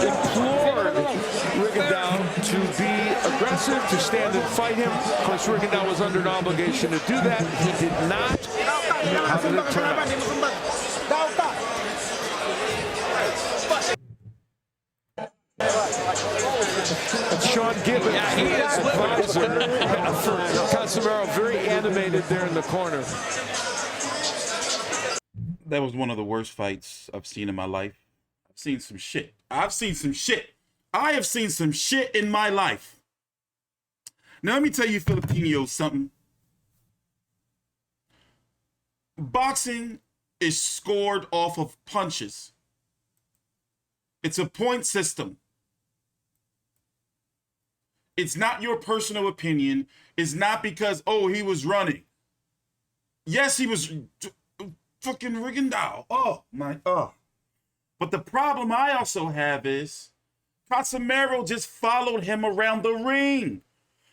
implored Rigondeaux to be aggressive, to stand and fight him. Of course, Rigondeaux was under an obligation to do that. He did not. How did it turn out? Sean Gibbons, advisor for Casimero, very animated there in the corner. That was one of the worst fights I've seen in my life. I've seen some shit. I've seen some shit. I have seen some shit in my life. Now let me tell you Filipinos something. Boxing is scored off of punches. It's a point system. It's not your personal opinion. It's not because, oh, he was running. Yes, he was fucking Rigondeaux. Oh, my, oh. But the problem I also have is Casimero just followed him around the ring.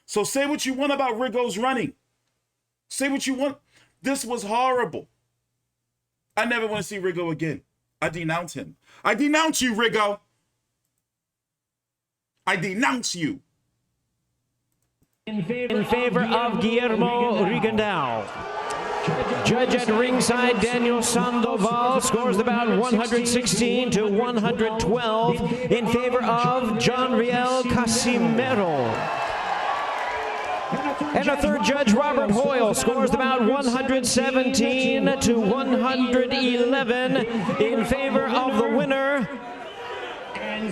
So say what you want about Rigo's running. Say what you want. This was horrible. I never want to see Rigo again. I denounce him. I denounce you, Rigo. I denounce you. In favor of Guillermo Rigondeaux. Judge at ringside, Daniel Sandoval, scores the bout 116 to 112 in favor of John Riel Casimero. And a third judge, Robert Hoyle, scores the bout 117 to 111 in favor of the winner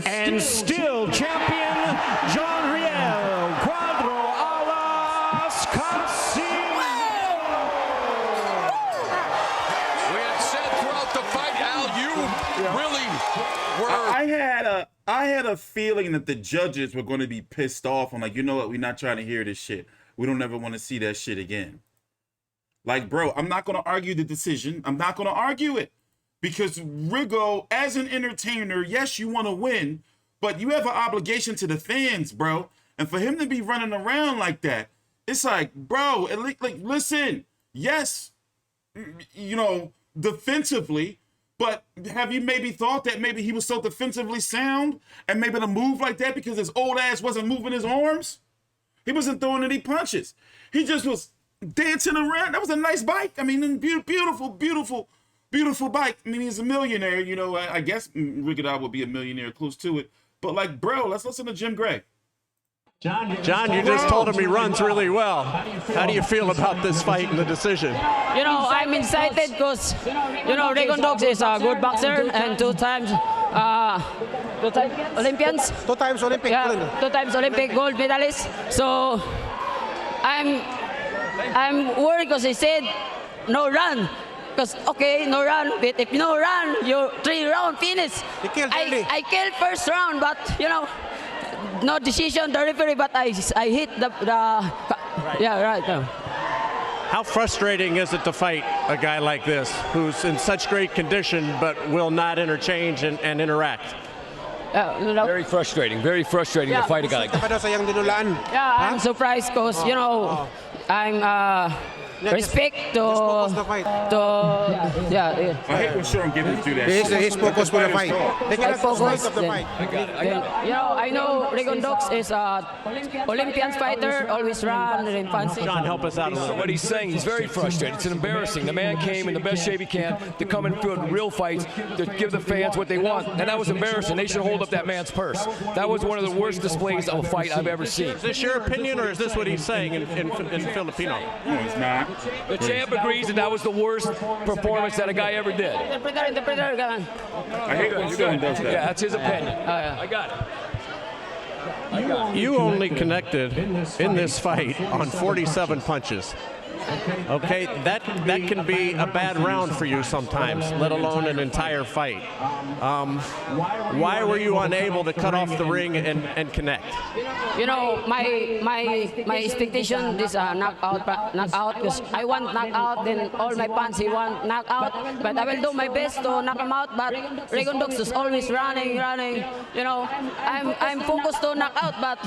and still champion John Riel. I had a feeling that the judges were going to be pissed off. I'm like, you know what? We're not trying to hear this shit. We don't ever want to see that shit again. Like, bro, I'm not going to argue the decision. I'm not going to argue it. Because Rigo, as an entertainer, yes, you want to win, but you have an obligation to the fans, bro. And for him to be running around like that, it's like, bro, at least, like, listen, yes, you know, defensively, but have you maybe thought that maybe he was so defensively sound and maybe to move like that because his old ass wasn't moving his arms? He wasn't throwing any punches. He just was dancing around. That was a nice bike. I mean, beautiful, beautiful, beautiful bike. I mean, he's a millionaire. You know, I guess Rigondeaux would be a millionaire close to it. But like, bro, let's listen to Jim Gray. John, you just told him he runs really well. How do you feel about this fight and the decision? You know, I'm excited because, you know, Rigondeaux is a good boxer and two times Olympians. Two times Olympic. Yeah, 2 times Olympic gold medalist. So I'm worried because he said no run. Because, okay, no run, but if no run, you 3-round finish. I killed first round, but, you know, no decision, the referee, but I hit the right. Yeah, right. How frustrating is it to fight a guy like this who's in such great condition but will not interchange and interact? Very frustrating to fight a guy like that. Yeah, I'm surprised because, you know, I'm respect to yeah. I hate when Sean Gibbons do that. He's focused on the fight. I focus. You know, I know Rigondeaux is a Olympian fighter, always run and fancy. John, help us out a little. What he's saying, he's very frustrated. It's embarrassing. The man came in the best shape he can to come and field real fights to give the fans what they want, and that was embarrassing. They should hold up that man's purse. That was one of the worst displays of a fight I've ever seen. Is this your opinion, or is this what he's saying in Filipino? No, it's not. The champ agrees that was the worst performance that a guy ever did. Interpreter, I hate when Sean does that. Yeah, that's his opinion. I got it. You only connected in this fight on 47 punches. Okay, that can be a bad round for you sometimes, let alone an entire fight. Why were you unable to cut off the ring and connect? You know, my expectation is a knockout, because I want knockout, then all my fans, he want knockout, but I will do my best to knock him out, but Rigondeaux is always running. You know, I'm focused to knockout, but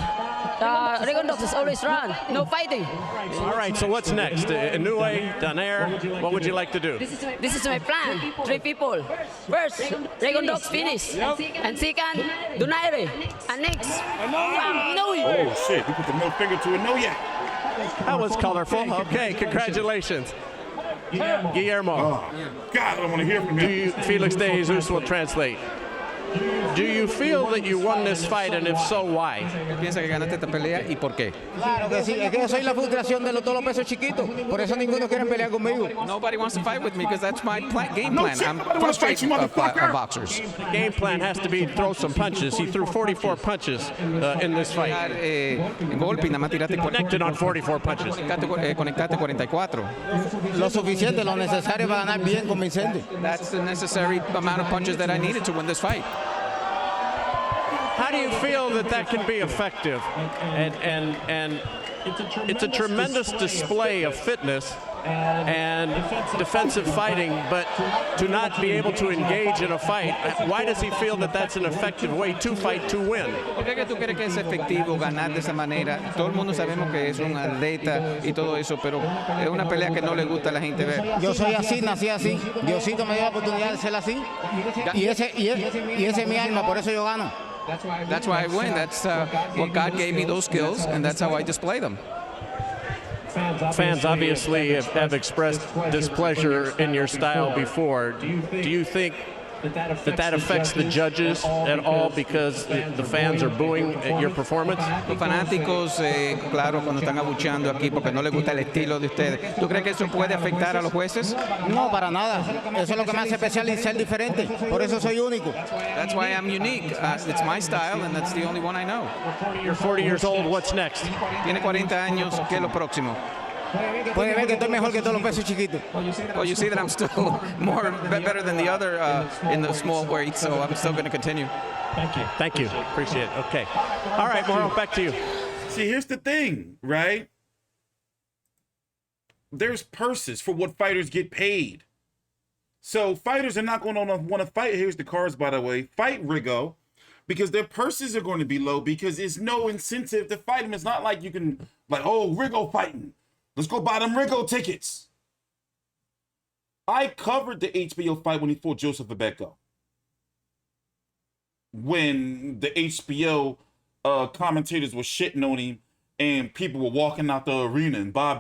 Rigondeaux is always run, no fighting. All right, so what's next? Inoue, Donaire, what would you like to do? This is my plan. 3 people. First, Rigondeaux finish. And second, Donaire. And next, Inoue. Oh shit, he put the middle finger to Inoue. That was colorful. Okay, congratulations. Guillermo. Oh, God, I don't want to hear from him. Felix de Jesus will translate. Do you feel that you won this fight, and if so, why? ¿Piensa que ganaste esta pelea y por qué? Claro que sí, es que yo soy la frustración de todos los pesos chiquitos. Por eso ninguno quiere pelear conmigo. Nobody wants to fight with me because that's my game No plan. shit, I'm nobody wanna fight frustrated you, of motherfucker. boxers. Game plan has to be throw some punches. He threw 44 punches in this fight. Golpe y nada más tiraste Connected on 44 punches. conectaste 44. Lo suficiente, lo necesario para ganar bien convincente. That's the necessary amount of punches that I needed to win this fight. How do you feel that can be effective? And it's a tremendous display of fitness and defensive fighting, but to not be able to engage in a fight, why does he feel that that's an effective way to fight to win? ¿Por qué tú crees que es efectivo ganar de esa manera? Todo el mundo sabemos que es un atleta y todo eso, pero es una pelea que no le gusta a la gente ver. Yo soy así, nací así. Diosito me dio la oportunidad de ser así. Y ese es mi alma, por eso yo gano. That's why I win. That's what God gave me those skills, and that's how I display them. Fans obviously have expressed displeasure in your style before. Do you think that affects the judges at all because the fans are booing your performance? Los fanáticos, claro, cuando están abucheando aquí porque no les gusta el estilo de ustedes. ¿Tú crees que eso puede afectar a los jueces? No, para nada. Eso es lo que me hace especial y ser diferente. Por eso soy único. That's why I'm unique. It's my style, and that's the only one I know. You're 40 years old. What's next? Tiene 40 años. ¿Qué es lo próximo? Puede ver que estoy mejor que todos los pesos chiquitos. Well, you see that I'm still better than the other in the small weight, so I'm still going to continue. Thank you. Appreciate it. Okay. All right, Mauro, back to you. See, here's the thing, right? There's purses for what fighters get paid. So fighters are not going to want to fight. Here's the cards, by the way. Fight Rigo because their purses are going to be low because there's no incentive to fight him. It's not like you can, like, oh, Rigo fighting. Let's go buy them Rigo tickets. I covered the HBO fight when he fought Joseph Abeko. When the HBO commentators were shitting on him and people were walking out the arena and Bob